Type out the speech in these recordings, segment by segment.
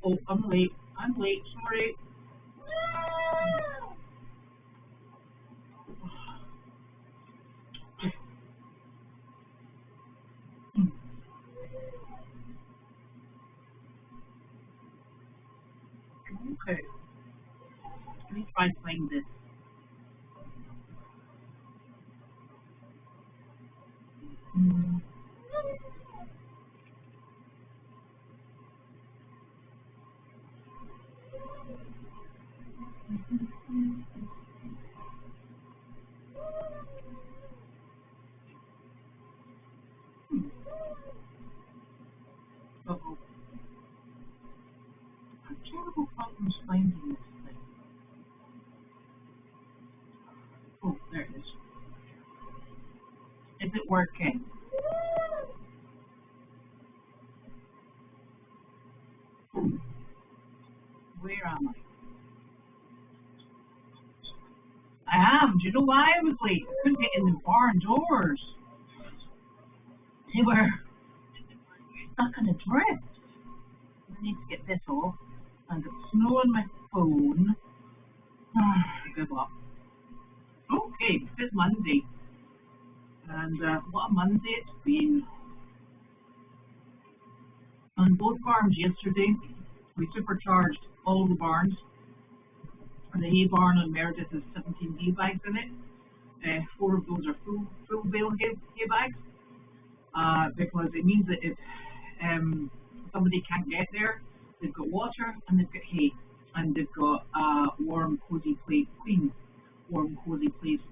Oh, I'm late. I'm late. Sorry. Okay. Let me try to find this. Mm. Uh-oh. I'm terrible problems finding this thing. Oh, there it is. Is it working? Where am I? I am. Do you know why I was late? I couldn't get in the barn doors. They were stuck in a drift. I need to get this off. And it's snow on my phone. Give up. Okay, it's Monday. And what a Monday it's been. On both farms yesterday, we supercharged all of the barns. The hay barn on Meredith has 17 hay bags in it. 4 of those are full bale hay bags, because it means that if somebody can't get there, they've got water and they've got hay, and they've got warm, cozy place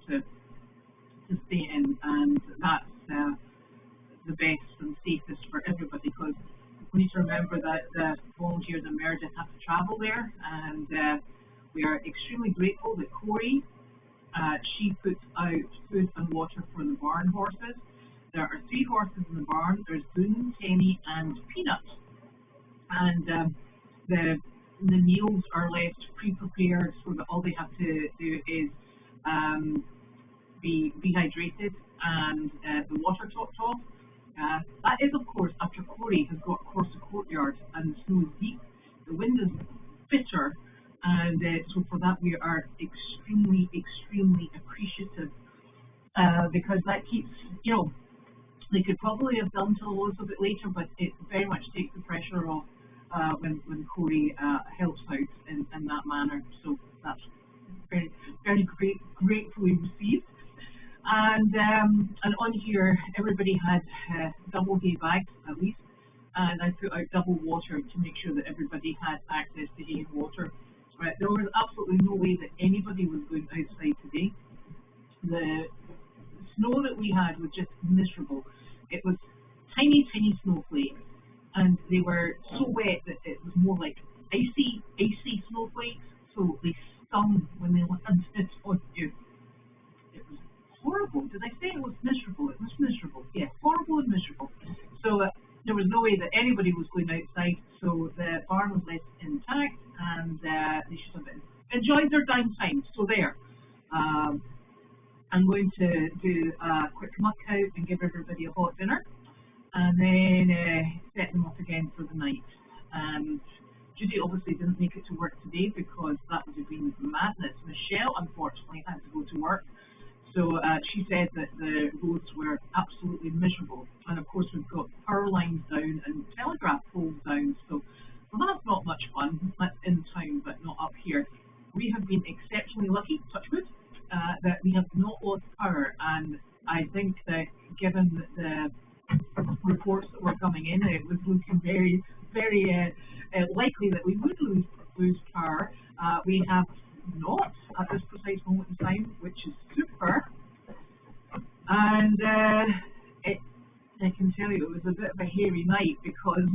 to stay in, and that's the best and safest for everybody, because we need to remember that the volunteers in Meredith have to travel there, and we are extremely grateful that Corey, she puts out food and water for the barn horses. There are 3 horses in the barn. There's Boone, Tenny, and Peanut. And the meals are left pre-prepared so that all they have to do is be hydrated and the water topped off. That is, of course, after Corey has got across the courtyard and the snow is deep. The wind is bitter. And so for that we are extremely, extremely appreciative, because that keeps, they could probably have done till a little bit later, but it very much takes the pressure off when Corey helps out in that manner. So that's very, very gratefully received. And on here, everybody had double hay bags at least, and I put out double water to make sure that everybody had access to hay and water. There was absolutely no way that anybody was going outside today. The snow that we had was just miserable. It was tiny, tiny snowflakes, and they were so wet that it was more like icy snowflakes, so they stung when they landed on you. It was horrible. Did I say it was miserable? It was miserable. Yeah, horrible and miserable. So there was no way that anybody was going outside, so the barn was left intact, and they should have enjoyed their downtime. So there. I'm going to do a quick muck out and give everybody a hot dinner, and then set them up again for the night. Judy obviously didn't make it to work today because that would have been madness. Michelle, unfortunately, had to go to work. So she said that the roads were absolutely miserable. And of course we've got power lines down and telegraph poles down. So that's not much fun. That's in town, but not up here. We have been exceptionally lucky, touch wood, that we have not lost power. And I think that given the reports that were coming in, it was looking very, very likely that we would lose power. We have not at this precise moment in time, which is super. And I can tell you it was a bit of a hairy night because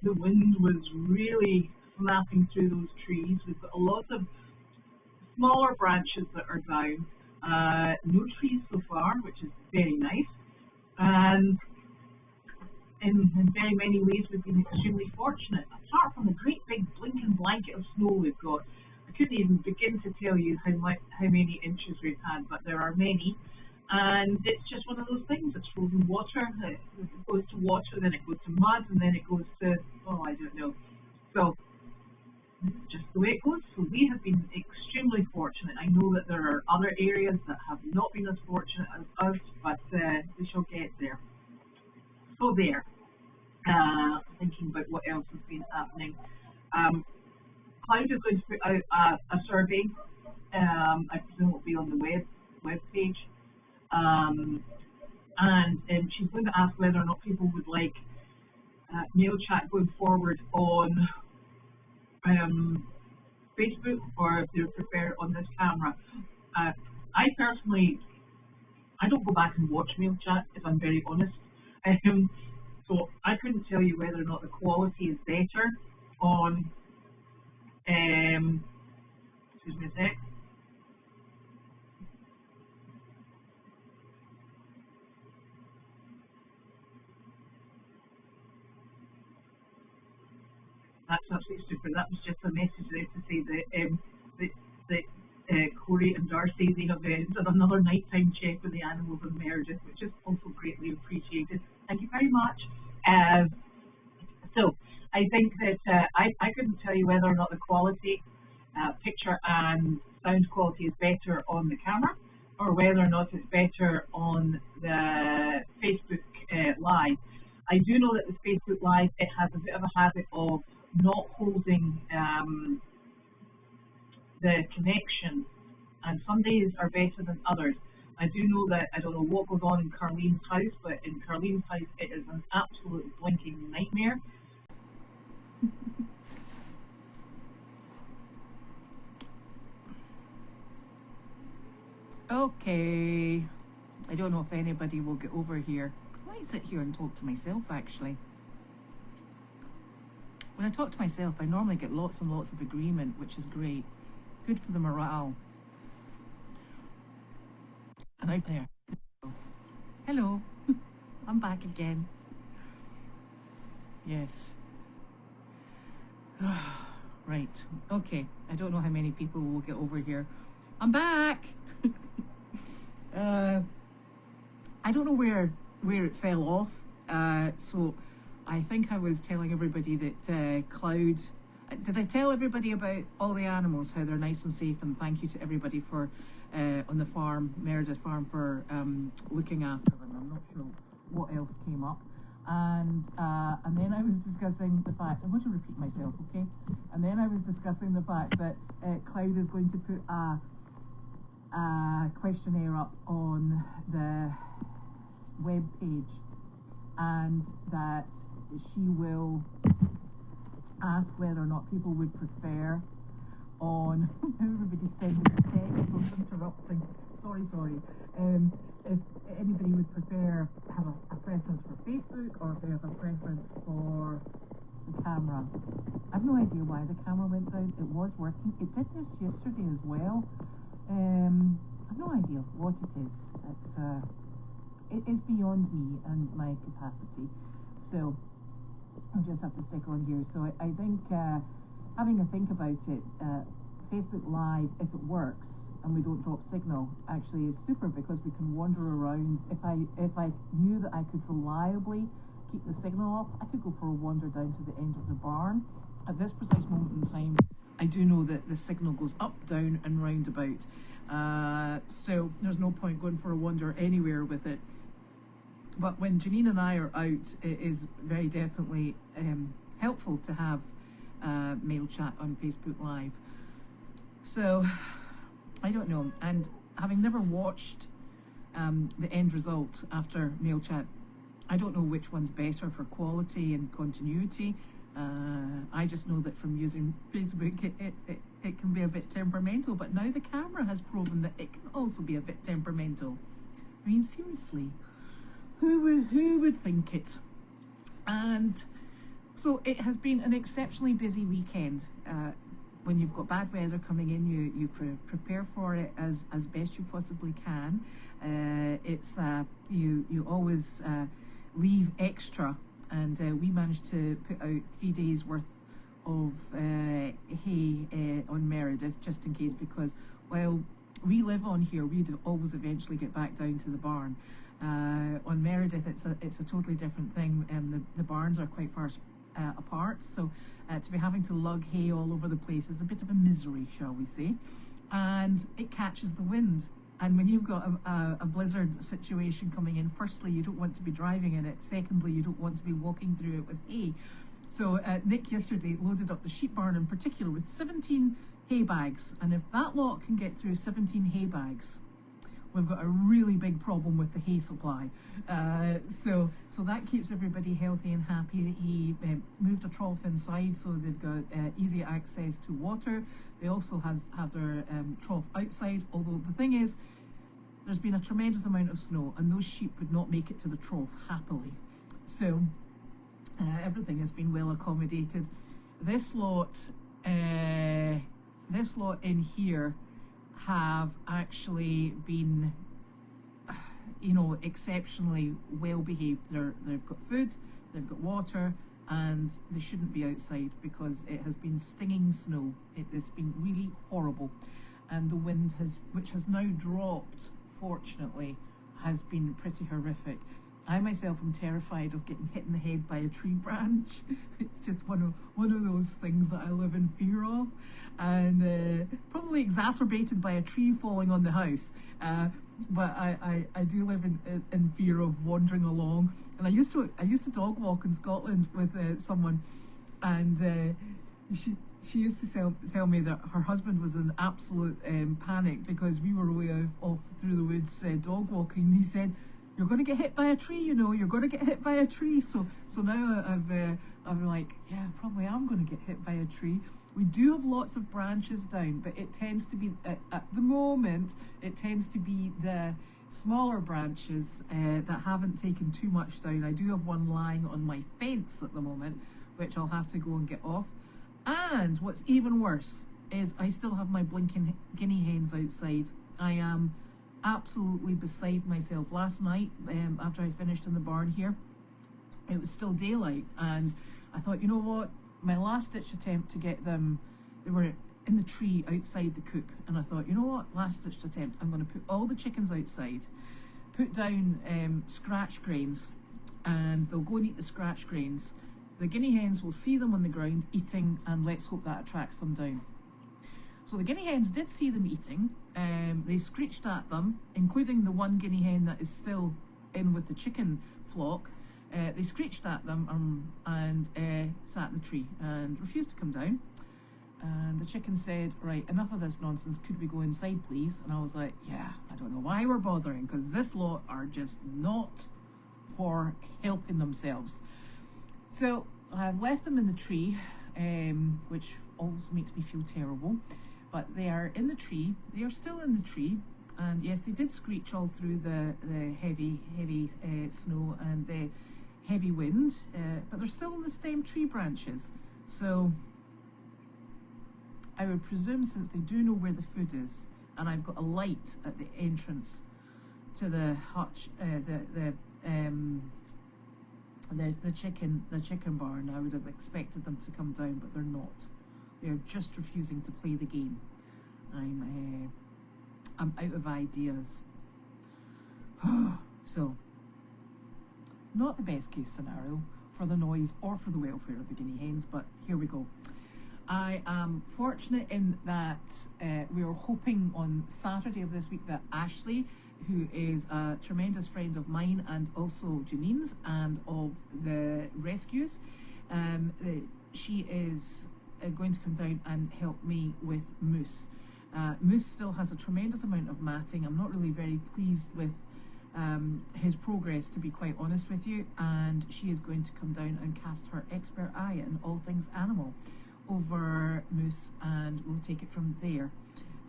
the wind was really snapping through those trees. We've got a lot of smaller branches that are down, no trees so far, which is very nice. And in very many ways we've been extremely fortunate, apart from the great big blinking blanket of snow we've got. I couldn't even begin to tell you how many inches we've had, but there are many, and it's just one of those things. It's frozen water. It goes to water, then it goes to mud, and then it goes to I don't know. So this is just the way it goes. So we have been extremely fortunate. I know that there are other areas that have not been as fortunate as us, but we shall get there. So there. Thinking about what else has been happening. Cloud is going to put out a survey. I presume it will be on the web page. And she's going to ask whether or not people would like mail chat going forward on Facebook, or if they would prefer it on this camera. I personally, I don't go back and watch mail chat, if I'm very honest. So I couldn't tell you whether or not the quality is better on, excuse me a sec. That's absolutely stupid. That was just a message there to say that Corey and Darcy, they have done another nighttime check with the animals in Meredith, which is also greatly appreciated. Thank you very much. So I think that I couldn't tell you whether or not the quality, picture and sound quality is better on the camera, or whether or not it's better on the Facebook Live. I do know that the Facebook Live, it has a bit of a habit of not holding the connection, and some days are better than others. I do know that, I don't know what goes on in Carlene's house, but in Carlene's house it is an absolute blinking nightmare. Okay, I don't know if anybody will get over here. I might sit here and talk to myself, actually. When I talk to myself, I normally get lots and lots of agreement, which is great. Good for the morale. And out there. Hello. I'm back again. Yes. Right. Okay. I don't know how many people will get over here. I'm back. I don't know where it fell off. So I think I was telling everybody that Cloud. Did I tell everybody about all the animals, how they're nice and safe, and thank you to everybody for on the farm, Meredith Farm, for looking after them. I'm not sure what else came up. And then I was discussing the fact, I'm going to repeat myself, okay? And then I was discussing the fact that Cloud is going to put a questionnaire up on the web page, and that she will ask whether or not people would prefer on everybody's sending the text, so it's interrupting. Sorry. If anybody would prefer, have a preference for Facebook, or if they have a preference for the camera. I've no idea why the camera went down. It was working. It did this yesterday as well. I've no idea what it is. It is beyond me and my capacity. So I'll just have to stick on here. So I think having a think about it, Facebook Live, if it works and we don't drop signal, actually is super, because we can wander around. If I knew that I could reliably keep the signal up, I could go for a wander down to the end of the barn. At this precise moment in time, I do know that the signal goes up, down and round about. So there's no point going for a wander anywhere with it. But when Janine and I are out, it is very definitely helpful to have mail chat on Facebook Live. So I don't know. And having never watched the end result after mail chat, I don't know which one's better for quality and continuity. I just know that from using Facebook, it can be a bit temperamental, but now the camera has proven that it can also be a bit temperamental. I mean, seriously, who would think it? And so it has been an exceptionally busy weekend. When you've got bad weather coming in, you prepare for it as best you possibly can. It's you always leave extra, and we managed to put out 3 days worth of hay on Meredith, just in case, because while we live on here, we'd always eventually get back down to the barn. On Meredith, it's a totally different thing. The barns are quite far apart, so to be having to lug hay all over the place is a bit of a misery, shall we say. And it catches the wind. And when you've got a blizzard situation coming in, firstly, you don't want to be driving in it. Secondly, you don't want to be walking through it with hay. So Nick yesterday loaded up the sheep barn in particular with 17 hay bags. And if that lot can get through 17 hay bags, we've got a really big problem with the hay supply. So that keeps everybody healthy and happy. He moved a trough inside so they've got easy access to water. They also have their trough outside, although the thing is, there's been a tremendous amount of snow and those sheep would not make it to the trough happily. So everything has been well accommodated. This lot in here have actually been, you know, exceptionally well behaved. They've got food, they've got water, and they shouldn't be outside because it has been stinging snow. It's been really horrible, and the wind which has now dropped, fortunately, has been pretty horrific. I myself am terrified of getting hit in the head by a tree branch. It's just one of those things that I live in fear of, and probably exacerbated by a tree falling on the house. But I do live in fear of wandering along. And I used to dog walk in Scotland with someone, and she used to tell me that her husband was in absolute panic because we were way off through the woods dog walking. And he said, "You're going to get hit by a tree, you know, you're going to get hit by a tree." So now I'm like, yeah, probably I'm going to get hit by a tree. We do have lots of branches down, but it tends to be, at the moment, it tends to be the smaller branches that haven't taken too much down. I do have one lying on my fence at the moment, which I'll have to go and get off. And what's even worse is I still have my blinking guinea hens outside. I am absolutely beside myself. Last night, after I finished in the barn here, it was still daylight, and I thought, you know what, my last ditch attempt to get them, they were in the tree outside the coop, and I thought, you know what, last ditch attempt, I'm going to put all the chickens outside, put down scratch grains, and they'll go and eat the scratch grains. The guinea hens will see them on the ground eating, and let's hope that attracts them down. So the guinea hens did see them eating. They screeched at them, including the one guinea hen that is still in with the chicken flock. They screeched at them and sat in the tree and refused to come down. And the chicken said, "Right, enough of this nonsense. Could we go inside, please?" And I was like, yeah, I don't know why we're bothering, because this lot are just not for helping themselves. So I've left them in the tree, which always makes me feel terrible. But they are in the tree. They are still in the tree. And yes, they did screech all through the heavy snow and the heavy wind, but they're still in the same tree branches. So I would presume, since they do know where the food is, and I've got a light at the entrance to the hutch, the chicken barn, I would have expected them to come down, but they're not. They're just refusing to play the game. I'm out of ideas. So, not the best case scenario for the noise or for the welfare of the guinea hens, but here we go. I am fortunate in that we are hoping on Saturday of this week that Ashley, who is a tremendous friend of mine and also Janine's and of the rescues, she is going to come down and help me with Moose. Moose still has a tremendous amount of matting. I'm not really very pleased with his progress, to be quite honest with you, and she is going to come down and cast her expert eye in all things animal over Moose, and we'll take it from there.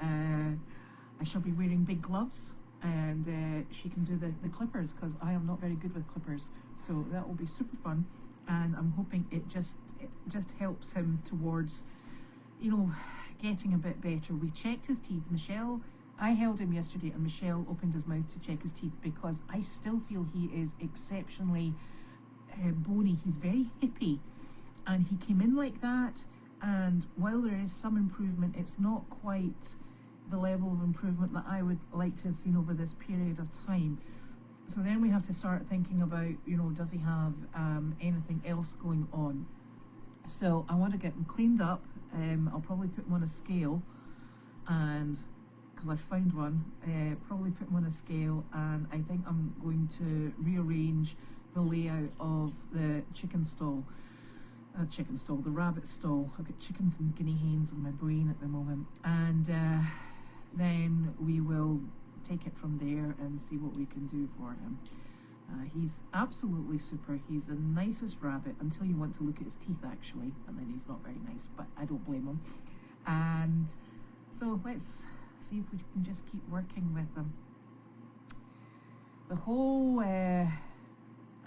I shall be wearing big gloves, and she can do the clippers, because I am not very good with clippers, so that will be super fun. And I'm hoping it just helps him towards, you know, getting a bit better. We checked his teeth. I held him yesterday, and Michelle opened his mouth to check his teeth, because I still feel he is exceptionally bony. He's very hippy, and he came in like that, and while there is some improvement, it's not quite the level of improvement that I would like to have seen over this period of time. So then we have to start thinking about, you know, does he have anything else going on? So I want to get them cleaned up. I'll probably put them on a scale, and because I've found one, probably put them on a scale, and I think I'm going to rearrange the layout of the the rabbit stall. I've got chickens and guinea hens on my brain at the moment, and then we will take it from there and see what we can do for him. He's absolutely super. He's the nicest rabbit until you want to look at his teeth, actually, and then he's not very nice, but I don't blame him. And so let's see if we can just keep working with him. The whole, I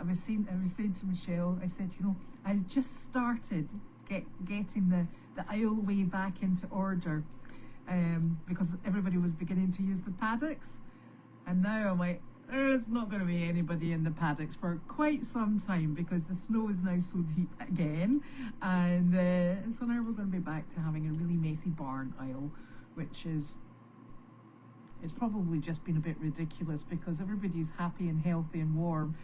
was saying to Michelle, I said, you know, I just started getting the aisleway back into order, because everybody was beginning to use the paddocks, and now I'm like, there's not going to be anybody in the paddocks for quite some time because the snow is now so deep again, and so now we're going to be back to having a really messy barn aisle, which is, it's probably just been a bit ridiculous because everybody's happy and healthy and warm,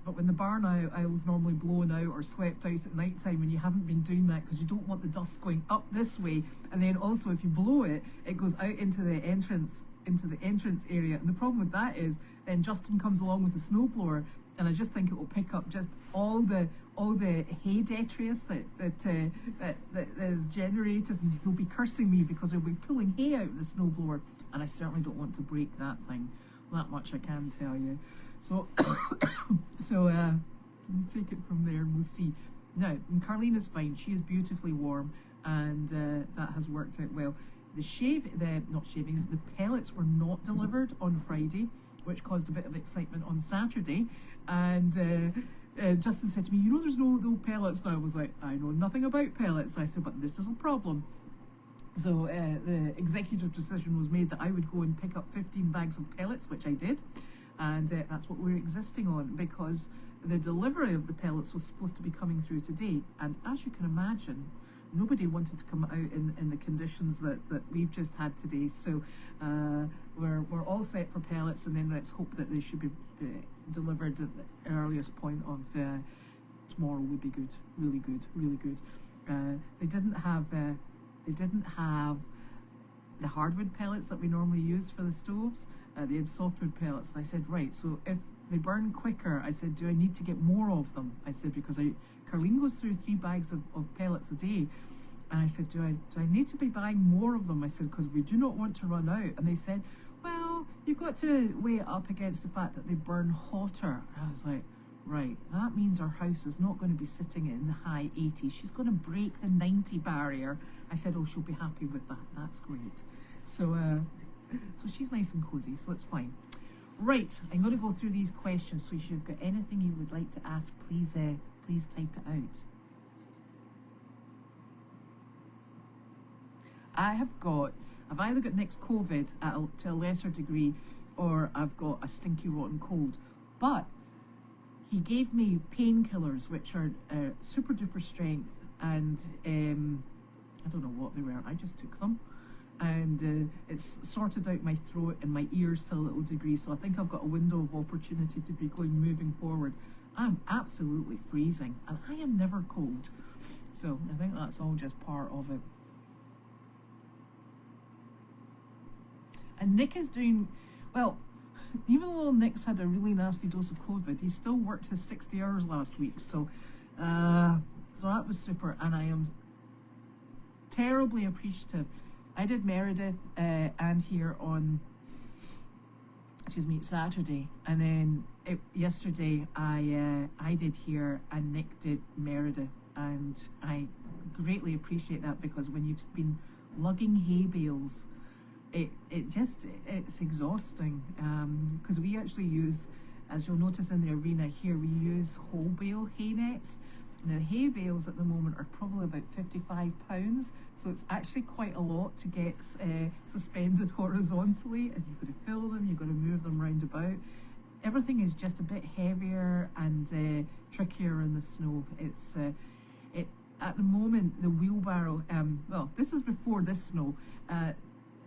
but when the barn aisle's normally blown out or swept out at night time, and you haven't been doing that because you don't want the dust going up this way, and then also if you blow it, it goes out into the entrance area, and the problem with that is then Justin comes along with a snowblower, and I just think it will pick up just all the hay detritus that is generated, and he'll be cursing me because he'll be pulling hay out of the snowblower, and I certainly don't want to break that thing. That much I can tell you. So we'll take it from there and we'll see. Now, and Carlina's fine. She is beautifully warm, and that has worked out well. The pellets were not delivered on Friday, which caused a bit of excitement on Saturday, and Justin said to me, you know, there's no pellets now. I was like, I know nothing about pellets. I said, but this is a problem. So the executive decision was made that I would go and pick up 15 bags of pellets, which I did, and that's what we're existing on, because the delivery of the pellets was supposed to be coming through today, and as you can imagine, nobody wanted to come out in the conditions that we've just had today. So we're all set for pellets, and then let's hope that they should be delivered at the earliest point of tomorrow. Would be good, really good. They didn't have the hardwood pellets that we normally use for the stoves. They had softwood pellets, and I said, right, so if they burn quicker, I said, do I need to get more of them? I said, because Carlene goes through 3 bags of pellets a day, and I said, do I need to be buying more of them? I said, because we do not want to run out. And they said, well, you've got to weigh it up against the fact that they burn hotter. And I was like, right, that means our house is not going to be sitting in the high 80s. She's going to break the 90 barrier. I said, oh, she'll be happy with that. That's great. So she's nice and cozy, so it's fine. Right, I'm going to go through these questions, so if you've got anything you would like to ask, please type it out. I've either got next COVID to a lesser degree, or I've got a stinky rotten cold. But he gave me painkillers, which are super duper strength, and I don't know what they were. I just took them, and it's sorted out my throat and my ears to a little degree. So I think I've got a window of opportunity to be moving forward. I'm absolutely freezing, and I am never cold. So I think that's all just part of it. And Nick is doing well. Even though Nick's had a really nasty dose of COVID, he still worked his 60 hours last week. So that was super, and I am terribly appreciative. I did Meredith and here on Saturday, and then yesterday I did here and Nick did Meredith, and I greatly appreciate that, because when you've been lugging hay bales, it's exhausting, because we actually use, as you'll notice in the arena here, we use whole bale hay nets. Now, the hay bales at the moment are probably about 55 pounds, so it's actually quite a lot to get suspended horizontally, and you've got to fill them, you've got to move them round about. Everything is just a bit heavier and trickier in the snow. It's at the moment, the wheelbarrow, well, this is before this snow,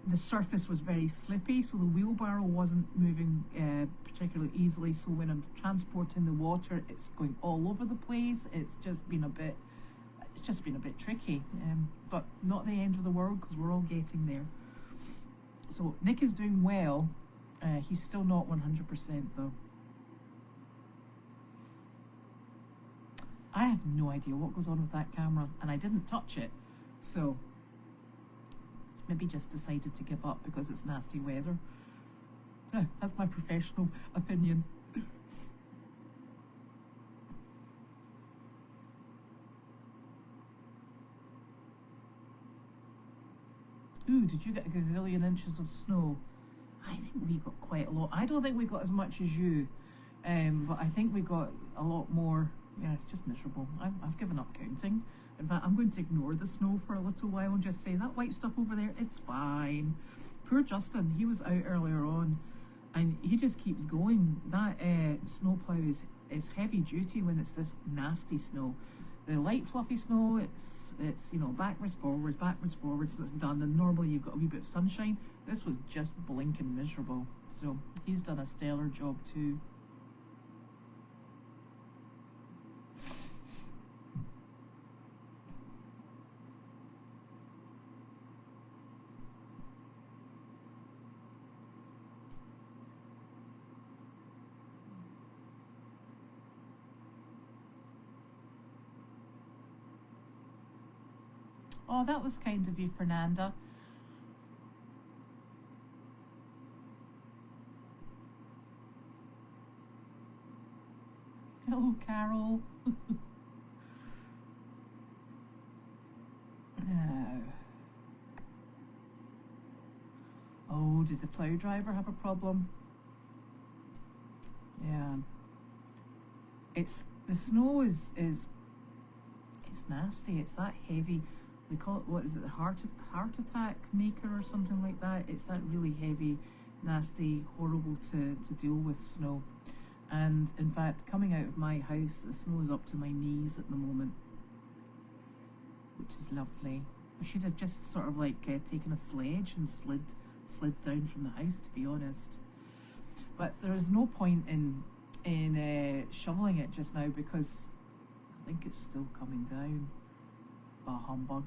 the surface was very slippy, so the wheelbarrow wasn't moving particularly easily. So when I'm transporting the water, it's going all over the place. It's just been a bit it's just been a bit tricky, but not the end of the world because we're all getting there. So Nick is doing well. He's still not 100% though. I have no idea what goes on with that camera, and I didn't touch it, so it's maybe just decided to give up because it's nasty weather. That's my professional opinion. Ooh, did you get a gazillion inches of snow? I think we got quite a lot. I don't think we got as much as you, but I think we got a lot more. Yeah, it's just miserable. I've given up counting. In fact, I'm going to ignore the snow for a little while and just say that white stuff over there, it's fine. Poor Justin, he was out earlier on and he just keeps going. That snowplow is heavy duty when it's this nasty snow. The light fluffy snow, it's you know, backwards, forwards, that's done, and normally you've got a wee bit of sunshine. This was just blinking miserable. So he's done a stellar job too. Oh, that was kind of you, Fernanda. Hello, Carol. No. Oh, did the plough driver have a problem? Yeah. The snow is it's nasty. It's that heavy. They call it, what is it, the heart attack maker or something like that. It's that really heavy, nasty, horrible to deal with snow. And in fact, coming out of my house, the snow is up to my knees at the moment, which is lovely. I should have just sort of like taken a sledge and slid down from the house, to be honest. But there is no point in shoveling it just now because I think it's still coming down. Bah humbug.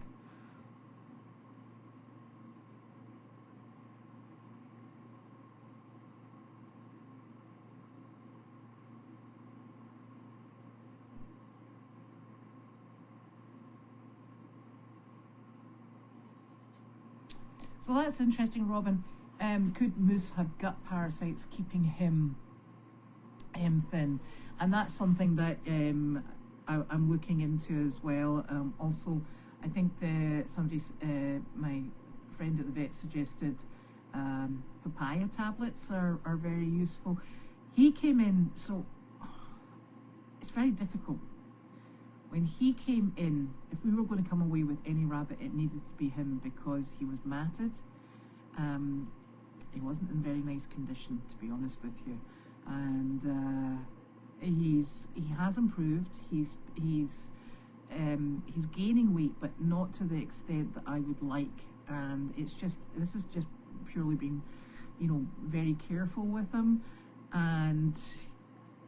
So that's interesting, Robin. Could Moose have gut parasites keeping him thin? And that's something that I'm looking into as well. Also, I think my friend at the vet suggested papaya tablets are very useful. He came in, so it's very difficult. When he came in, if we were going to come away with any rabbit, it needed to be him because he was matted. He wasn't in very nice condition, to be honest with you, and he has improved. He's gaining weight, but not to the extent that I would like. And this is just purely being, you know, very careful with him. And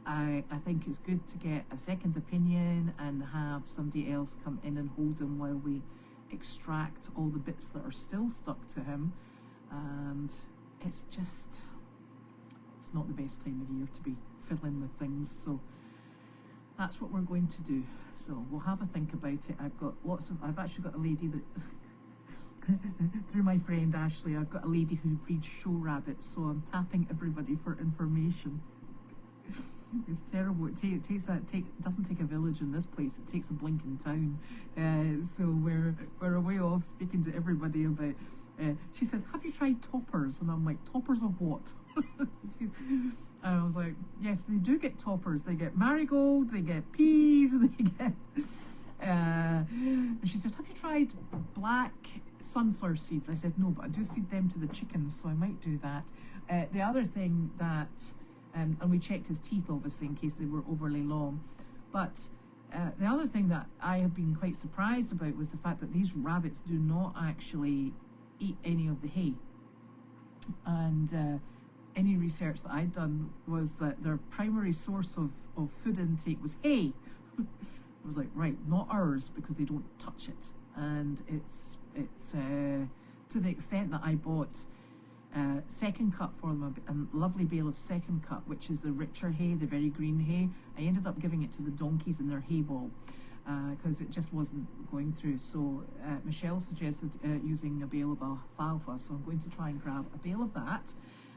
I think it's good to get a second opinion and have somebody else come in and hold him while we extract all the bits that are still stuck to him. And it's not the best time of year to be fiddling with things, so that's what we're going to do. So we'll have a think about it. I've actually got a lady that through my friend Ashley, I've got a lady who breeds show rabbits, so I'm tapping everybody for information. It's terrible. It doesn't take a village in this place. It takes a blinking town. So we're away off speaking to everybody about. She said, "Have you tried toppers?" And I'm like, "Toppers of what?" And I was like, "Yes, they do get toppers. They get marigold. They get peas. They get." And she said, "Have you tried black sunflower seeds?" I said, "No, but I do feed them to the chickens, so I might do that." The other thing that. And we checked his teeth, obviously, in case they were overly long. But the other thing that I have been quite surprised about was the fact that these rabbits do not actually eat any of the hay. And any research that I'd done was that their primary source of food intake was hay. I was like, right, not ours, because they don't touch it. And it's to the extent that I bought second cut for them, a lovely bale of second cut, which is the richer hay, the very green hay. I ended up giving it to the donkeys in their hay ball because it just wasn't going through. So Michelle suggested using a bale of alfalfa, so I'm going to try and grab a bale of that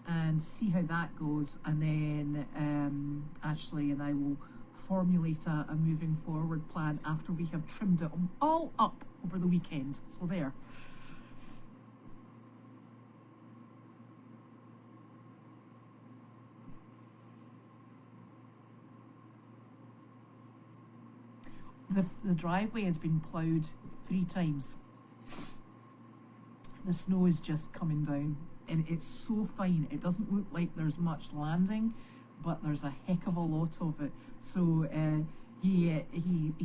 and see how that goes, and then Ashley and I will formulate a moving forward plan after we have trimmed it all up over the weekend. So there. The driveway has been ploughed 3 times. The snow is just coming down, and it's so fine. It doesn't look like there's much landing, but there's a heck of a lot of it. So he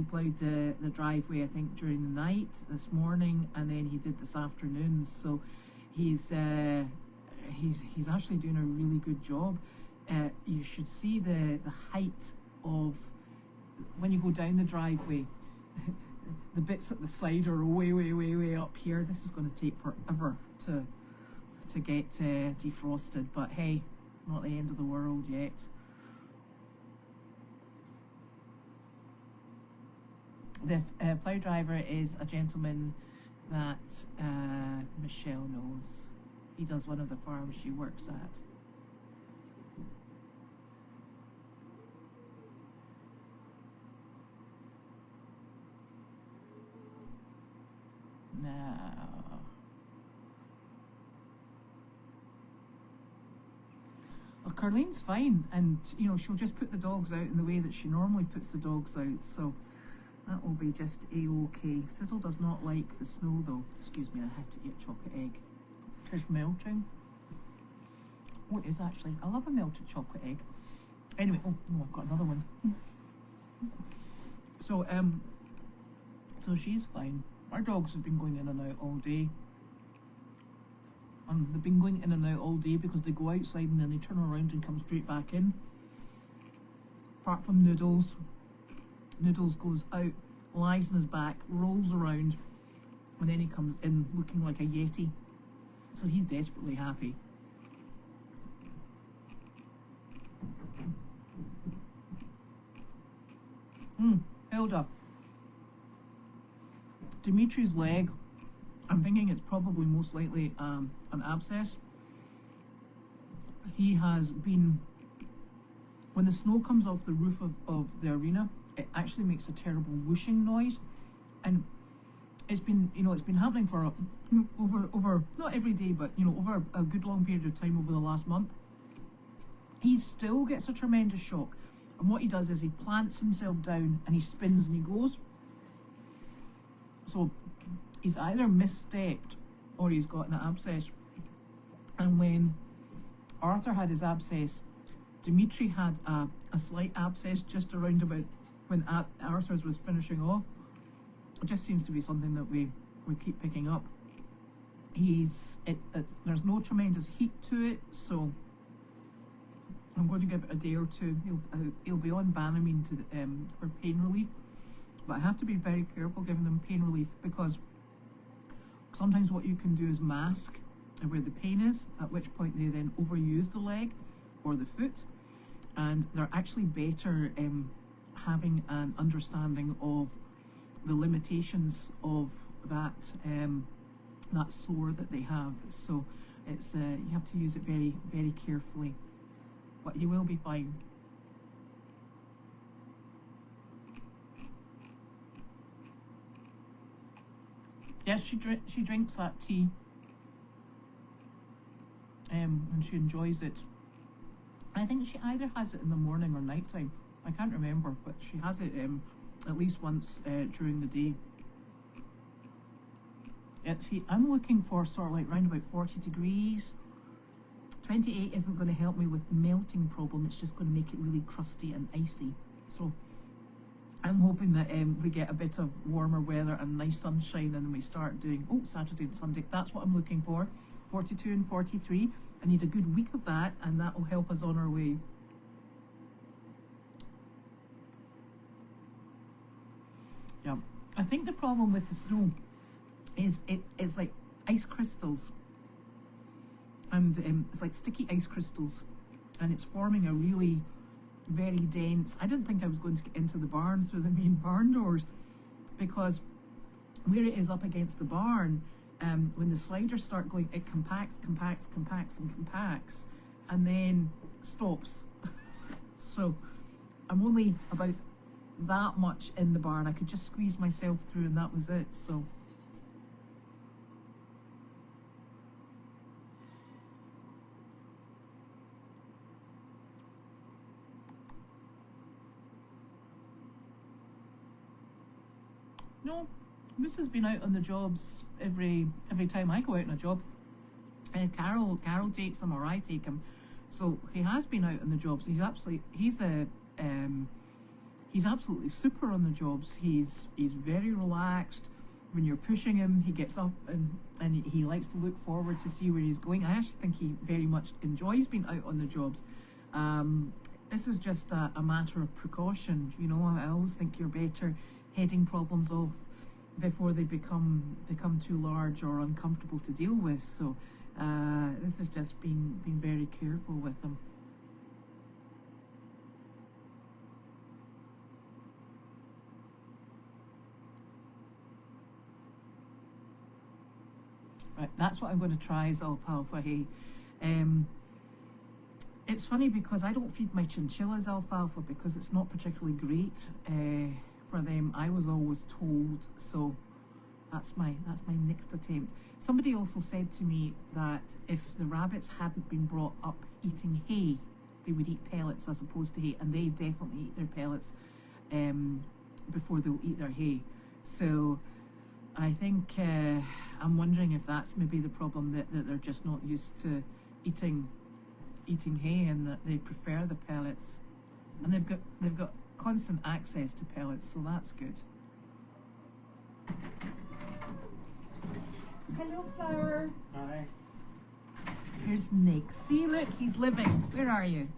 ploughed the driveway, I think, during the night this morning, and then he did this afternoon. So he's actually doing a really good job. You should see the height of when you go down the driveway. The bits at the side are way up here. This is going to take forever to get defrosted, but hey, not the end of the world yet. The plough driver is a gentleman that Michelle knows. He does one of the farms she works at. Now, well, Carlene's fine, and you know, she'll just put the dogs out in the way that she normally puts the dogs out, so that will be just a-okay. Sizzle does not like the snow though. Excuse me, I have to eat a chocolate egg. It's melting. Oh, it is actually. I love a melted chocolate egg. Anyway, oh no, I've got another one. So she's fine. Our dogs have been going in and out all day. And they've been going in and out all day because they go outside and then they turn around and come straight back in. Apart from Noodles. Noodles goes out, lies on his back, rolls around, and then he comes in looking like a yeti. So he's desperately happy. Hilda. Dimitri's leg, I'm thinking it's probably most likely an abscess. He has been, when the snow comes off the roof of the arena, it actually makes a terrible whooshing noise, and it's been happening for over not every day, but over a good long period of time over the last month. He still gets a tremendous shock, and what he does is he plants himself down and he spins and he goes. So he's either misstepped or he's got an abscess. And when Arthur had his abscess, Dimitri had a slight abscess just around about when Arthur's was finishing off. It just seems to be something that we keep picking up. There's no tremendous heat to it, so I'm going to give it a day or two. He'll be on Banamine for pain relief. But I have to be very careful giving them pain relief, because sometimes what you can do is mask where the pain is, at which point they then overuse the leg or the foot, and they're actually better having an understanding of the limitations of that sore that they have. So it's you have to use it very, very carefully, but you will be fine. Yes, she drinks that tea, and she enjoys it. I think she either has it in the morning or night time. I can't remember, but she has it at least once during the day. Yeah, see, I'm looking for sort of like round about 40 degrees. 28 isn't going to help me with the melting problem. It's just going to make it really crusty and icy. So I'm hoping that we get a bit of warmer weather and nice sunshine, and then we start doing, Saturday and Sunday. That's what I'm looking for. 42 and 43. I need a good week of that, and that will help us on our way. I think the problem with the snow is it's like ice crystals, and it's like sticky ice crystals, and it's forming a really very dense. I didn't think I was going to get into the barn through the main barn doors, because where it is up against the barn, when the sliders start going, it compacts, and then stops. So I'm only about that much in the barn. I could just squeeze myself through and that was it. So no, Moose has been out on the jobs every time I go out on a job. Carol takes him, or I take him. So he has been out on the jobs. He's absolutely super on the jobs. He's very relaxed. When you're pushing him, he gets up and he likes to look forward to see where he's going. I actually think he very much enjoys being out on the jobs. This is just a matter of precaution. You know, I always think you're better heading problems off before they become too large or uncomfortable to deal with. So this is just being very careful with them. Right, that's what I'm going to try is alfalfa hay. It's funny because I don't feed my chinchillas alfalfa because it's not particularly great for them. I was always told, so that's my next attempt. Somebody also said to me that if the rabbits hadn't been brought up eating hay, they would eat pellets as opposed to hay, and they definitely eat their pellets before they'll eat their hay. So I think I'm wondering if that's maybe the problem, that they're just not used to eating hay, and that they prefer the pellets, and they've got constant access to pellets, so that's good. Hello, Flower. Hi. Here's Nick. See, look, he's living. Where are you?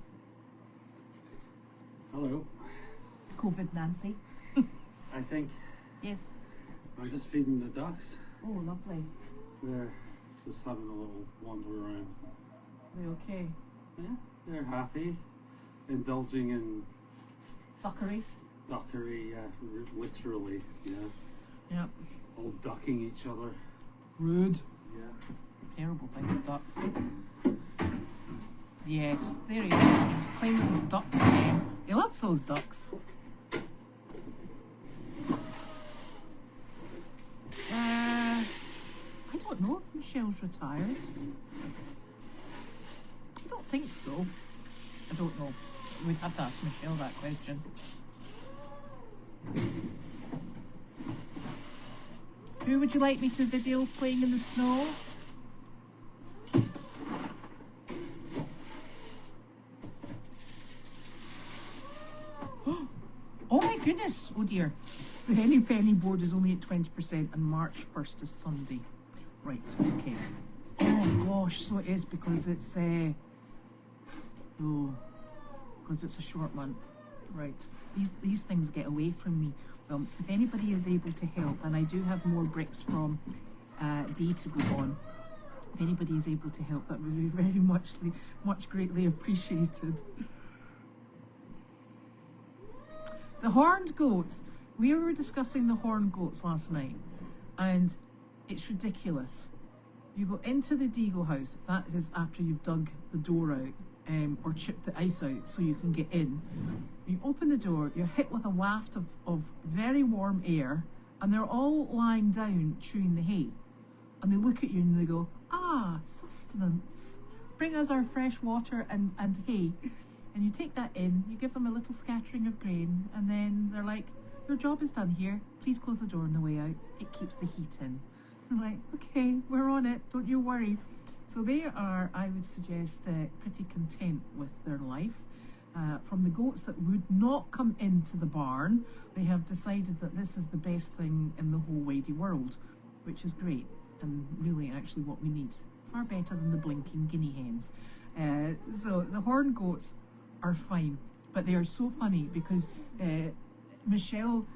Hello. COVID Nancy. I think Yes. I'm just feeding the ducks. Oh, lovely. They're just having a little wander around. Are they okay? Yeah, they're happy, indulging in Duckery. duckery, literally, yeah. Yep. All ducking each other. Rude. Yeah. Terrible things, ducks. Yes, there he is. He's playing with his ducks again. He loves those ducks. I don't know if Michelle's retired. I don't think so. I don't know. We'd have to ask Michelle that question. Who would you like me to video playing in the snow? Oh my goodness! Oh dear. The Henny Penny board is only at 20% and March 1st is Sunday. Right, okay. Oh gosh, so it is because it's because it's a short month. Right. These things get away from me. Well, if anybody is able to help, and I do have more bricks from Dee to go on. If anybody is able to help, that would be very much greatly appreciated. The horned goats. We were discussing the horned goats last night, and it's ridiculous. You go into the Deagle house, that is after you've dug the door out, or chipped the ice out so you can get in. You open the door, you're hit with a waft of very warm air, and they're all lying down chewing the hay. And they look at you and they go, "Ah, sustenance. Bring us our fresh water and hay." And you take that in, you give them a little scattering of grain, and then they're like, "Your job is done here. Please close the door on the way out. It keeps the heat in." I'm like, "Okay, we're on it. Don't you worry." So they are, I would suggest, pretty content with their life. From the goats that would not come into the barn, they have decided that this is the best thing in the whole wide world, which is great, and really actually what we need. Far better than the blinking guinea hens. So the horned goats are fine, but they are so funny because Michelle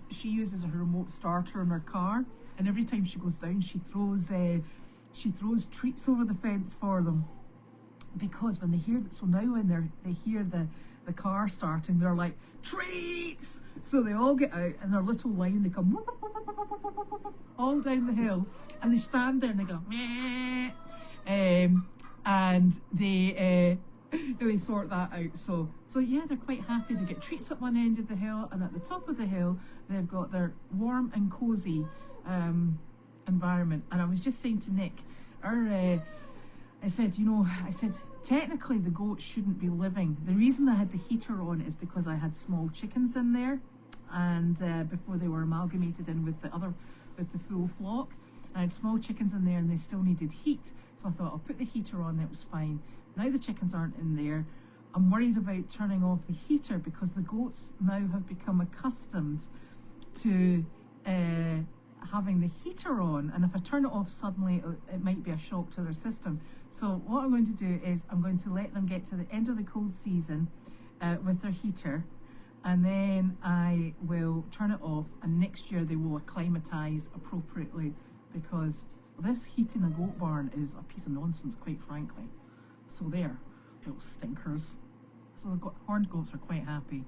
she uses her remote starter in her car, and every time she goes down, she throws treats over the fence for them, because when they hear that, so now when they hear the car starting, they're like, treats! So they all get out in their little line, they come all down the hill, and they stand there and they go meh, and they sort that out. So yeah, they're quite happy. They get treats at one end of the hill, and at the top of the hill they've got their warm and cozy environment. And I was just saying to Nick, I said, technically the goats shouldn't be living. The reason I had the heater on is because I had small chickens in there, and before they were amalgamated in with the full flock, I had small chickens in there and they still needed heat. So I thought I'll put the heater on, it was fine. Now the chickens aren't in there. I'm worried about turning off the heater because the goats now have become accustomed to having the heater on, and if I turn it off suddenly, it might be a shock to their system. So what I'm going to do is I'm going to let them get to the end of the cold season with their heater, and then I will turn it off, and next year they will acclimatise appropriately, because this heating a goat barn is a piece of nonsense, quite frankly. So there, little stinkers. So the horned goats are quite happy.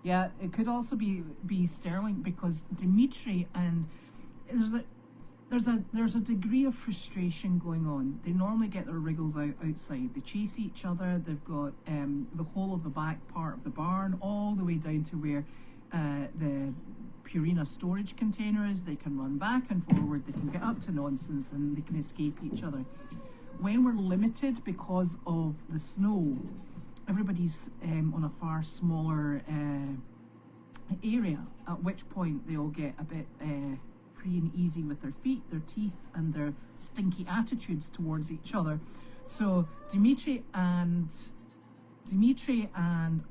Yeah, it could also be Sterling, because Dimitri and there's a degree of frustration going on. They normally get their wriggles outside. They chase each other. They've got the whole of the back part of the barn, all the way down to where the Purina storage container is. They can run back and forward. They can get up to nonsense, and they can escape each other. When we're limited because of the snow, everybody's on a far smaller area, at which point they all get a bit free and easy with their feet, their teeth, and their stinky attitudes towards each other. So Dimitri and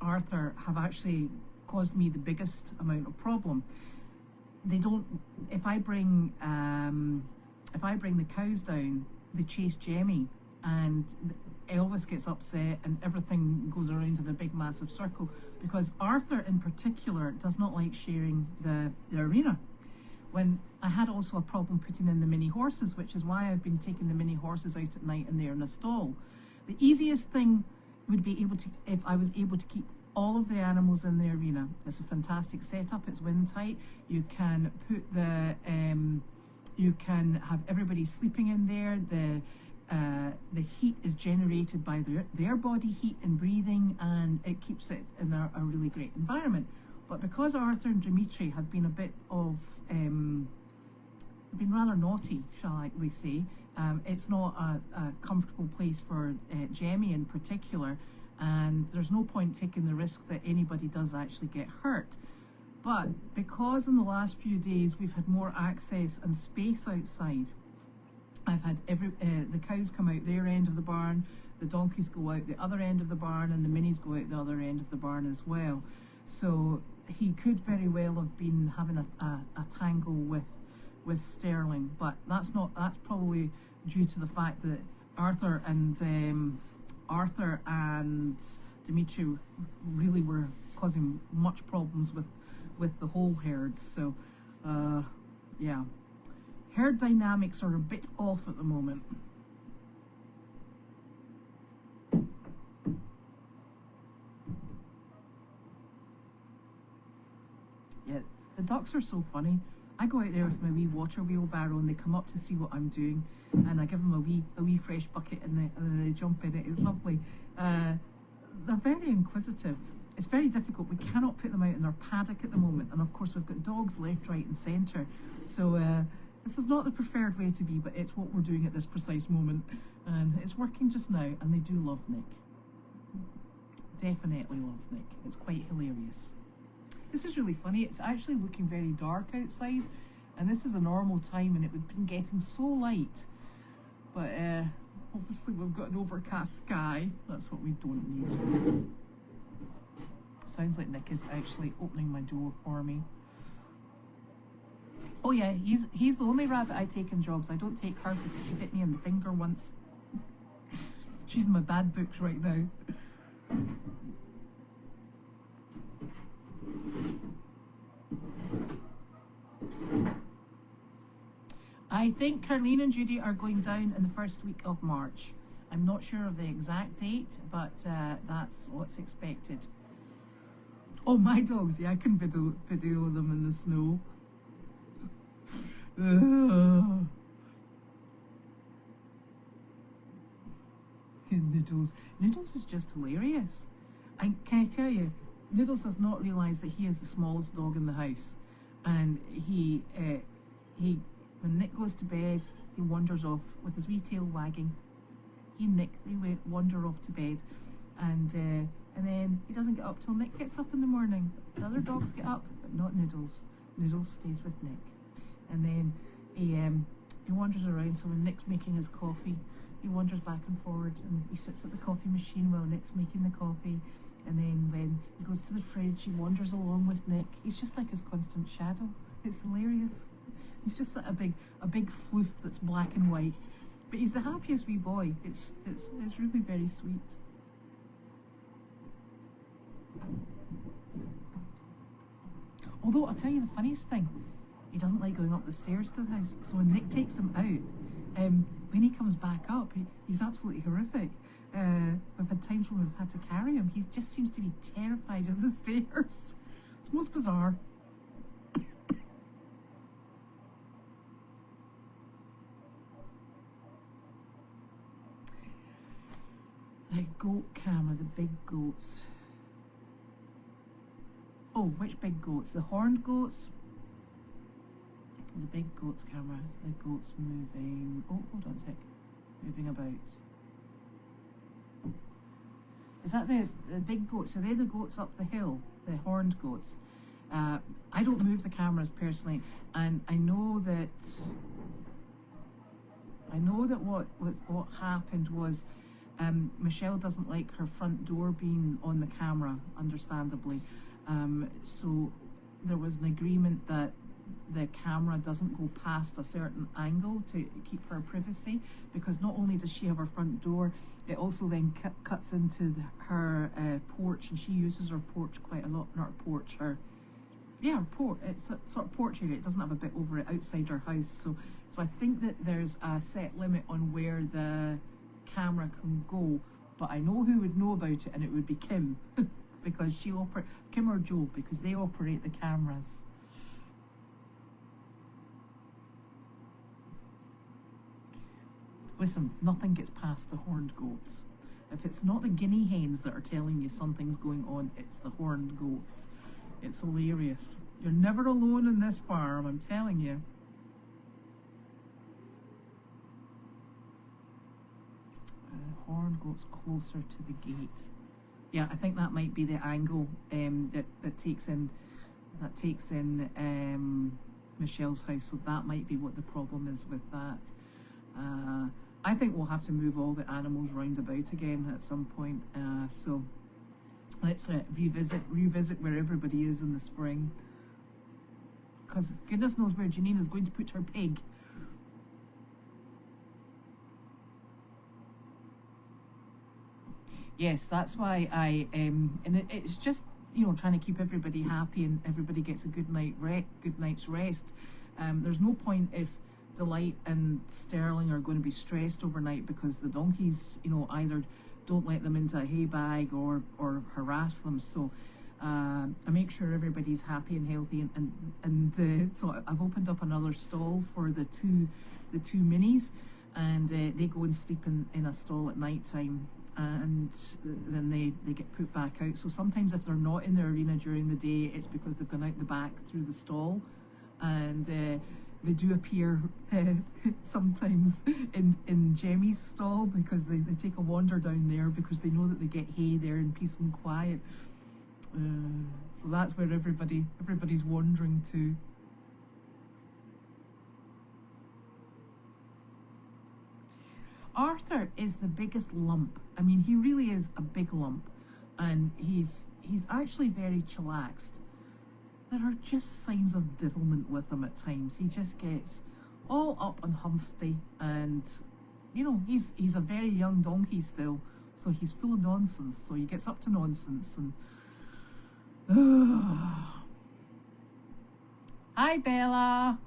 Arthur have actually caused me the biggest amount of problem. They don't. If I bring the cows down, they chase Jemmy, and Elvis gets upset, and everything goes around in a big massive circle, because Arthur in particular does not like sharing the arena. When I had also a problem putting in the mini horses, which is why I've been taking the mini horses out at night and they're in a stall. The easiest thing would be if I was able to keep all of the animals in the arena. It's a fantastic setup. It's wind tight. You can put you can have everybody sleeping in there. The heat is generated by their body heat and breathing, and it keeps it in a really great environment. But because Arthur and Dimitri have been a bit of been rather naughty, shall we say, it's not a comfortable place for Jemmy in particular, and there's no point taking the risk that anybody does actually get hurt. But because in the last few days we've had more access and space outside, I've had the cows come out their end of the barn, the donkeys go out the other end of the barn, and the minis go out the other end of the barn as well. So he could very well have been having a tangle with Sterling, but that's probably due to the fact that Arthur and Dimitri really were causing much problems with the whole herd. So yeah, herd dynamics are a bit off at the moment. Yeah, the ducks are so funny. I go out there with my wee water wheelbarrow and they come up to see what I'm doing, and I give them a wee fresh bucket and then they jump in it. It's lovely. They're very inquisitive. It's very difficult. We cannot put them out in their paddock at the moment, and of course we've got dogs left, right and centre. So this is not the preferred way to be, but it's what we're doing at this precise moment, and it's working just now, and they do love Nick. Definitely love Nick. It's quite hilarious. This is really funny. It's actually looking very dark outside, and this is a normal time and it would have been getting so light, but obviously we've got an overcast sky. That's what we don't need. Sounds like Nick is actually opening my door for me. Oh yeah, he's the only rabbit I take in jobs. I don't take her because she bit me in the finger once. She's in my bad books right now. I think Carleen and Judy are going down in the first week of March. I'm not sure of the exact date, but that's what's expected. Oh, my dogs, yeah, I can video them in the snow. Noodles is just hilarious. Can I tell you, Noodles does not realise that he is the smallest dog in the house, and he when Nick goes to bed, he wanders off with his wee tail wagging. He and Nick, they wander off to bed, and then he doesn't get up till Nick gets up in the morning. The other dogs get up, but not Noodles. Noodles stays with Nick, and then he wanders around. So when Nick's making his coffee, he wanders back and forward, and he sits at the coffee machine while Nick's making the coffee. And then when he goes to the fridge, he wanders along with Nick. He's just like his constant shadow. It's hilarious. He's just like a big floof that's black and white. But he's the happiest wee boy. It's really very sweet. Although I'll tell you the funniest thing, he doesn't like going up the stairs to the house. So when Nick takes him out, when he comes back up, he's absolutely horrific. We've had times when we've had to carry him. He just seems to be terrified of the stairs. It's most bizarre. The goat camera, the big goats. Oh, which big goats? The horned goats? The big goats camera. The goats moving. Oh, hold on a sec. Moving about. Is that the big goats? Are they the goats up the hill? The horned goats? I don't move the cameras personally, and I know that what happened was Michelle doesn't like her front door being on the camera, understandably. So there was an agreement that the camera doesn't go past a certain angle to keep her privacy, because not only does she have her front door, it also then cuts into her porch, and she uses her porch quite a lot. Not her porch, her porch. It's a sort of porch area. It doesn't have a bit over it outside her house. So I think that there's a set limit on where the camera can go. But I know who would know about it, and it would be Kim, because Kim or Joe, because they operate the cameras. Listen, nothing gets past the horned goats. If it's not the guinea hens that are telling you something's going on, it's the horned goats. It's hilarious. You're never alone in this farm, I'm telling you. Horned goats closer to the gate. Yeah, I think that might be the angle that takes in Michelle's house. So that might be what the problem is with that. I think we'll have to move all the animals round about again at some point. So let's revisit where everybody is in the spring. Because goodness knows where Janine is going to put her pig. Yes, that's why and it's just, trying to keep everybody happy and everybody gets a good night's rest. There's no point if Delight and Sterling are going to be stressed overnight because the donkeys, either don't let them into a hay bag or harass them. So I make sure everybody's happy and healthy, and so I've opened up another stall for the two minis, and they go and sleep in a stall at night time, and then they get put back out. So sometimes if they're not in the arena during the day, it's because they've gone out the back through the stall, and they do appear sometimes in Jemmy's stall, because they take a wander down there because they know that they get hay there in peace and quiet. So that's where everybody's wandering to. Arthur is the biggest lump. I mean, he really is a big lump, and he's actually very chillaxed. There are just signs of devilment with him at times. He just gets all up and humpty, and you know, he's a very young donkey still, so he's full of nonsense. So he gets up to nonsense and. Hi, Bella.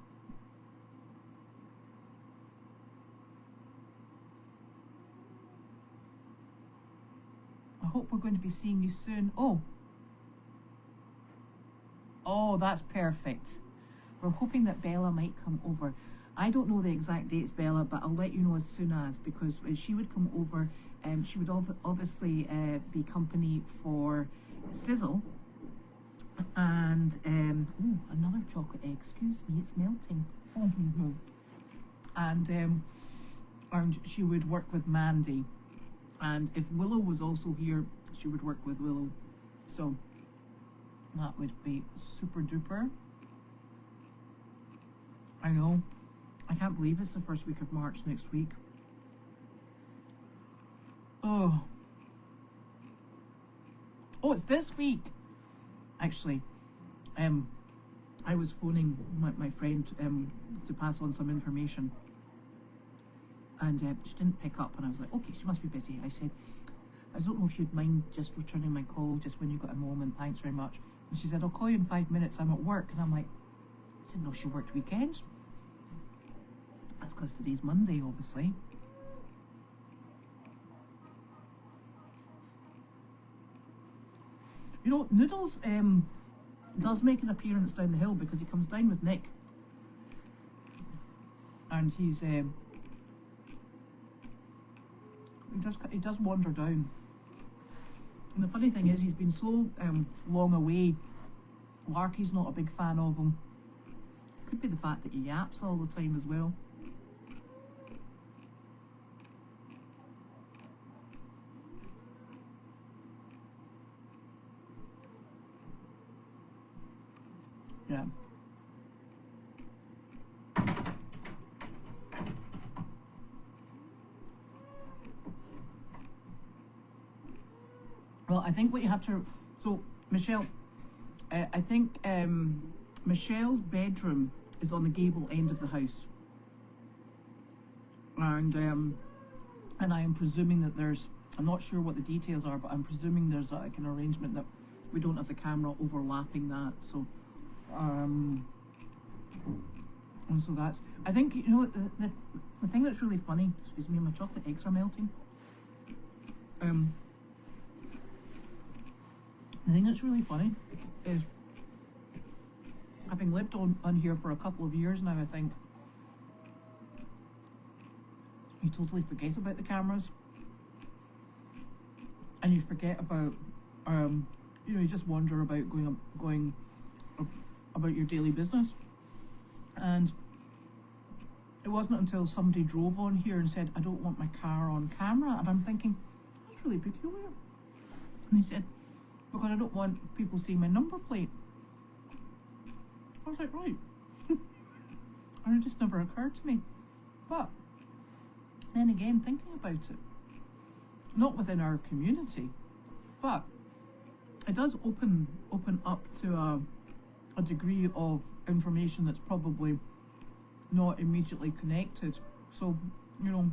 I hope we're going to be seeing you soon. Oh, that's perfect. We're hoping that Bella might come over. I don't know the exact dates, Bella, but I'll let you know as soon as, because she would come over, she would obviously be company for Sizzle. And, another chocolate egg. Excuse me, it's melting. And she would work with Mandy. And if Willow was also here, she would work with Willow. So that would be super duper. I know. I can't believe it's the first week of March next week. Oh, it's this week. Actually, I was phoning my friend to pass on some information. And she didn't pick up, and I was like, okay, she must be busy. I said, I don't know if you'd mind just returning my call just when you've got a moment. Thanks very much. And she said, I'll call you in 5 minutes. I'm at work. And I'm like, I didn't know she worked weekends. That's because today's Monday, obviously. You know, Noodles does make an appearance down the hill because he comes down with Nick. And he's... He does wander down. And the funny thing is, he's been so long away. Larky's not a big fan of him. Could be the fact that he yaps all the time as well. Yeah. Well, I think what you have to... So, Michelle, I think Michelle's bedroom is on the gable end of the house. And I am presuming that there's... I'm not sure what the details are, but I'm presuming there's like an arrangement that we don't have the camera overlapping that. So, and so that's... I think, you know, the thing that's really funny... Excuse me, my chocolate eggs are melting. The thing that's really funny is, having lived on here for a couple of years now, I think, you totally forget about the cameras. And you forget about, you know, you just wonder about going about your daily business. And it wasn't until somebody drove on here and said, I don't want my car on camera. And I'm thinking, that's really peculiar. And they said, because I don't want people seeing my number plate. I was like, right. And it just never occurred to me. But then again, thinking about it, not within our community, but it does open up to a degree of information that's probably not immediately connected. So, you know,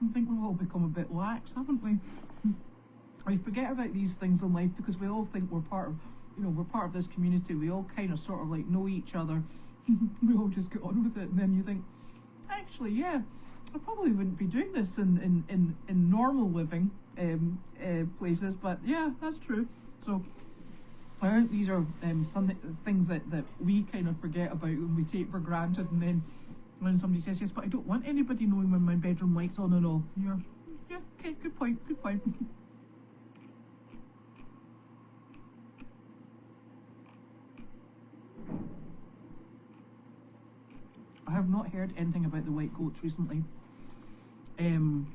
I think we've all become a bit lax, haven't we? We forget about these things in life because we all think we're part of, you know, we're part of this community. We all kind of sort of like know each other. We all just get on with it, and then you think, actually, yeah, I probably wouldn't be doing this in normal living places, but yeah, that's true. So I think these are some things that we kind of forget about and we take for granted, and then when somebody says, yes, but I don't want anybody knowing when my bedroom light's on and off, you're, yeah, okay, good point. I have not heard anything about the white goats recently. And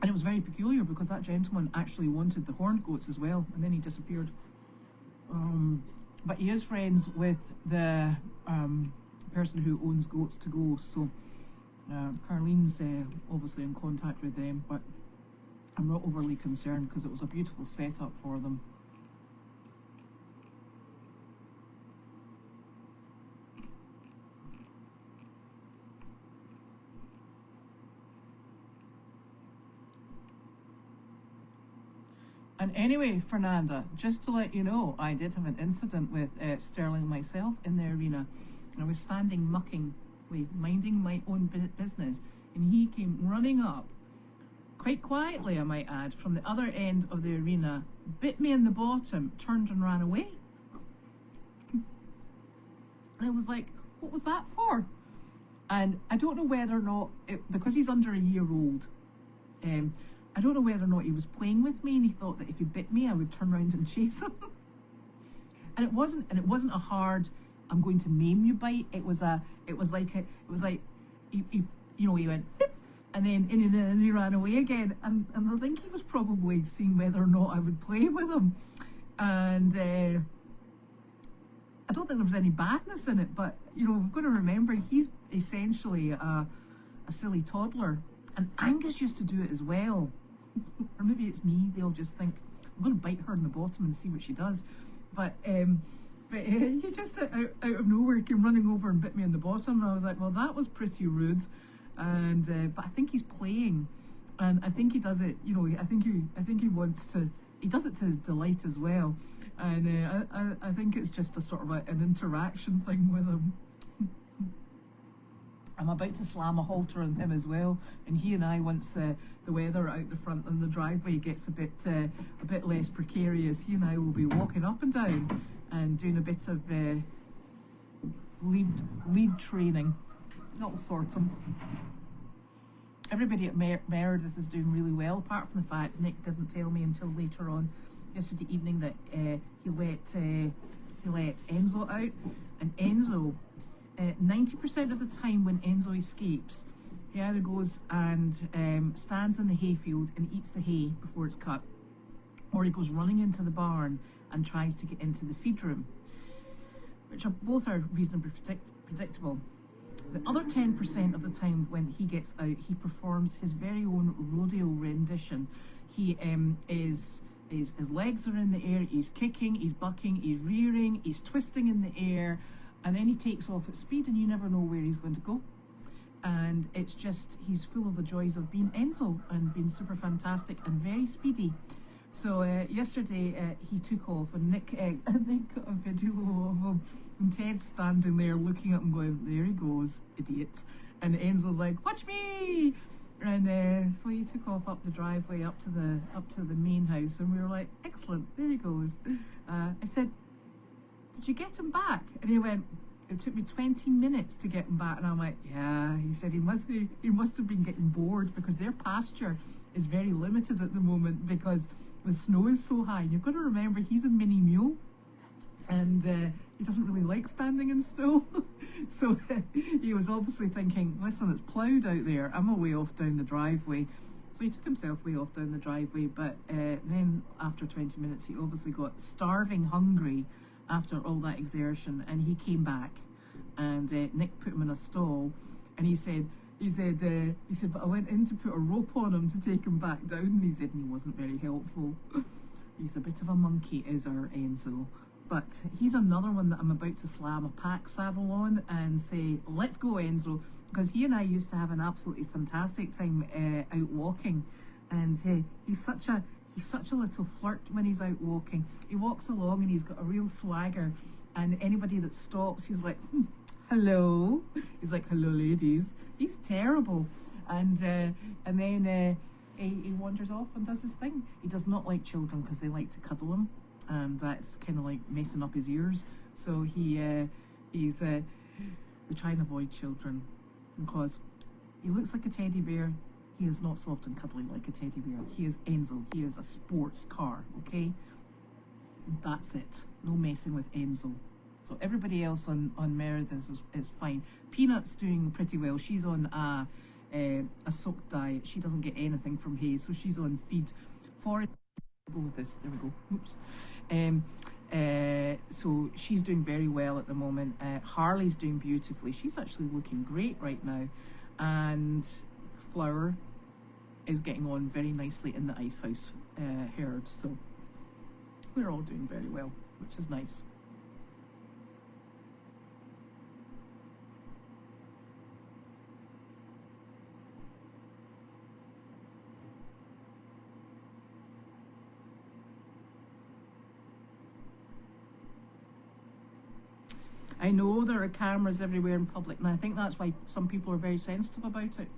it was very peculiar because that gentleman actually wanted the horned goats as well, and then he disappeared. But he is friends with the person who owns Goats to Go, so Carlene's obviously in contact with them, but I'm not overly concerned because it was a beautiful setup for them. And anyway, Fernanda, just to let you know, I did have an incident with Sterling myself in the arena. I was standing mucking, minding my own business, and he came running up, quite quietly I might add, from the other end of the arena, bit me in the bottom, turned and ran away. And I was like, what was that for? And I don't know whether or not, because he's under a year old, I don't know whether or not he was playing with me and he thought that if he bit me, I would turn around and chase him. And it wasn't a hard, I'm going to maim you bite. It was like, he went, beep, and then he ran away again. And I think he was probably seeing whether or not I would play with him. And I don't think there was any badness in it, but we've got to remember he's essentially a silly toddler, and Angus used to do it as well. Or maybe it's me. They'll just think I'm going to bite her in the bottom and see what she does. But he just out of nowhere came running over and bit me in the bottom, and I was like, well, that was pretty rude. And but I think he's playing, and I think he does it. I think he wants to. He does it to delight as well, and I think it's just a sort of an interaction thing with him. I'm about to slam a halter on him as well, and he and I, once the weather out the front and the driveway gets a bit less precarious, he and I will be walking up and down and doing a bit of lead training. That'll sort him. Everybody at Meredith is doing really well, apart from the fact Nick didn't tell me until later on yesterday evening that he let Enzo out, and Enzo, 90% of the time when Enzo escapes, he either goes and stands in the hayfield and eats the hay before it's cut, or he goes running into the barn and tries to get into the feed room, which both are reasonably predictable. The other 10% of the time when he gets out, he performs his very own rodeo rendition. His legs are in the air, he's kicking, he's bucking, he's rearing, he's twisting in the air, and then he takes off at speed and you never know where he's going to go. And it's just, he's full of the joys of being Enzo and being super fantastic and very speedy. So yesterday he took off, and Nick got a video of him, and Ted's standing there looking at him going, there he goes, idiot. And Enzo's like, watch me! And so he took off up the driveway up to the main house, and we were like, excellent, there he goes. I said, did you get him back? And he went, it took me 20 minutes to get him back. And I'm like, yeah. He said he must have been getting bored, because their pasture is very limited at the moment because the snow is so high. And you've got to remember, he's a mini mule, and he doesn't really like standing in snow. So he was obviously thinking, listen, it's ploughed out there, I'm a way off down the driveway. So he took himself way off down the driveway, but then after 20 minutes he obviously got starving hungry after all that exertion, and he came back, and Nick put him in a stall, and he said, but I went in to put a rope on him to take him back down, and he said, and he wasn't very helpful. He's a bit of a monkey, is our Enzo. But he's another one that I'm about to slam a pack saddle on and say, let's go, Enzo, because he and I used to have an absolutely fantastic time out walking, and he's such a little flirt when he's out walking. He walks along and he's got a real swagger, and anybody that stops, he's like, hello. He's like, hello, ladies. He's terrible. And then he wanders off and does his thing. He does not like children because they like to cuddle him, and that's kind of like messing up his ears. So we try and avoid children, because he looks like a teddy bear. He is not soft and cuddly like a teddy bear. He is Enzo. He is a sports car, okay? That's it. No messing with Enzo. So everybody else on Meredith is fine. Peanut's doing pretty well. She's on a soaked diet. She doesn't get anything from hay, so she's on feed. Forage. Go with this. There we go. Oops. So she's doing very well at the moment. Harley's doing beautifully. She's actually looking great right now. And Flower is getting on very nicely in the ice house herd. So we're all doing very well, which is nice. I know there are cameras everywhere in public, and I think that's why some people are very sensitive about it.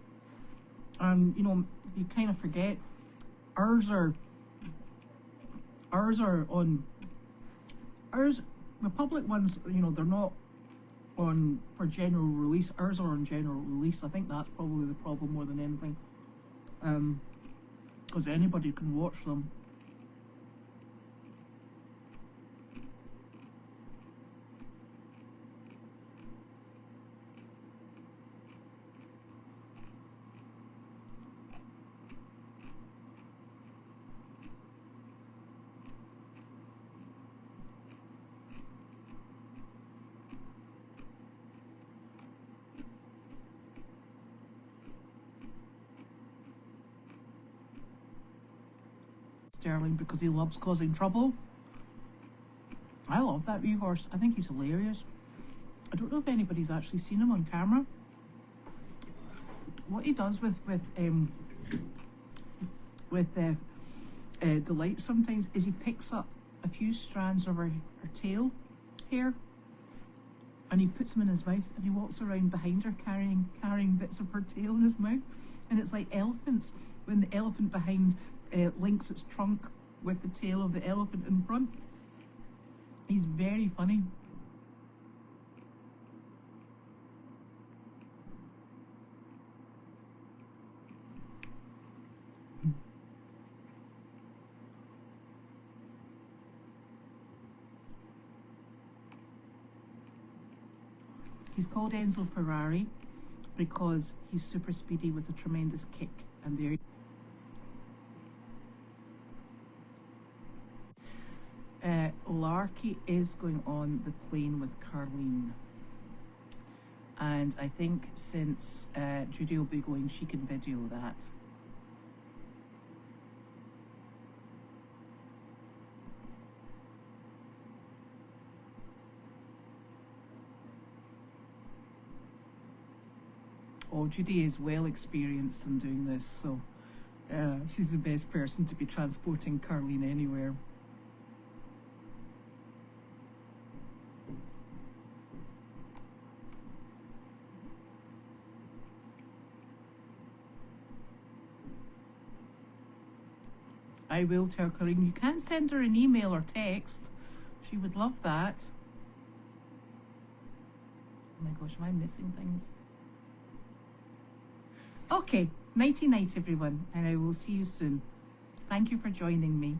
And you know, you kind of forget ours are on the public ones. You know, they're not on for general release. Ours are on general release. I think that's probably the problem more than anything, because anybody can watch them. Sterling, because he loves causing trouble. I love that wee horse. I think he's hilarious. I don't know if anybody's actually seen him on camera. What he does with Delight sometimes is he picks up a few strands of her tail hair and he puts them in his mouth, and he walks around behind her carrying bits of her tail in his mouth. And it's like elephants, when the elephant behind links its trunk with the tail of the elephant in front. He's very funny. He's called Enzo Ferrari because he's super speedy with a tremendous kick, and there. Larky is going on the plane with Carleen, and I think since Judy will be going, she can video that. Oh, Judy is well experienced in doing this, so she's the best person to be transporting Carleen anywhere. I will tell Carleen. You can send her an email or text. She would love that. Oh my gosh, am I missing things? Okay, nighty night everyone, and I will see you soon. Thank you for joining me.